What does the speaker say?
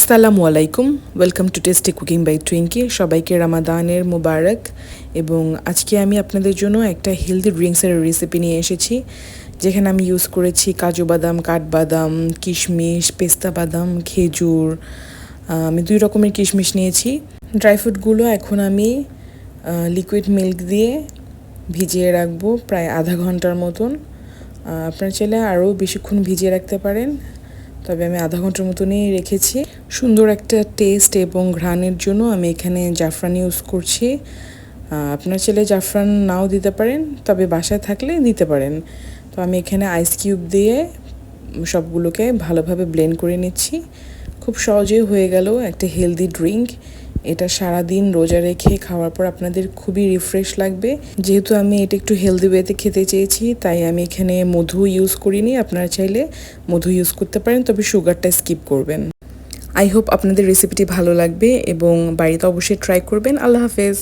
আসসালামু আলাইকুম, welcome to tasty cooking by Twinkie. সবাইকে রামাদানের মুবারক। এবং আজকে আমি আপনাদের জন্য একটা হেলদি ড্রিঙ্কসের রেসিপি নিয়ে এসেছি, যেখানে আমি ইউজ করেছি কাজু বাদাম, কাঠবাদাম, কিশমিশ, পেস্তা বাদাম, খেজুর। আমি 2 রকমের কিশমিশ নিয়েছি। ড্রাই ফ্রুটগুলো এখন আমি লিকুইড মিল্ক দিয়ে ভিজিয়ে রাখবো প্রায় আধা ঘন্টার মতন। আপনারা চাইলে আরও বেশিক্ষণ ভিজিয়ে রাখতে পারেন, তবে আমি আধা ঘন্টার মতনই রেখেছি। সুন্দর একটা টেস্ট এবং ঘ্রাণের জন্য আমি এখানে জাফরান ইউজ করছি। আপনার চাইলে জাফরান নাও দিতে পারেন, তবে বাসায় থাকলে দিতে পারেন। তো আমি এখানে আইস কিউব দিয়ে সবগুলোকে ভালোভাবে ব্লেন্ড করে নিচ্ছি। খুব সহজেই হয়ে গেল একটা হেলদি ড্রিঙ্ক। এটা সারাদিন রোজা রেখে খাওয়ার পর আপনাদের খুবই রিফ্রেশ লাগবে। যেহেতু আমি এটা একটু হেলদি ওয়েতে খেতে চেয়েছি, তাই আমি এখানে মধু ইউজ করিনি। আপনারা চাইলে মধু ইউজ করতে পারেন, তবে সুগারটা স্কিপ করবেন। আই হোপ আপনাদের রেসিপিটি ভালো লাগবে এবং বাড়িতে অবশ্যই ট্রাই করবেন। আল্লাহ হাফেজ।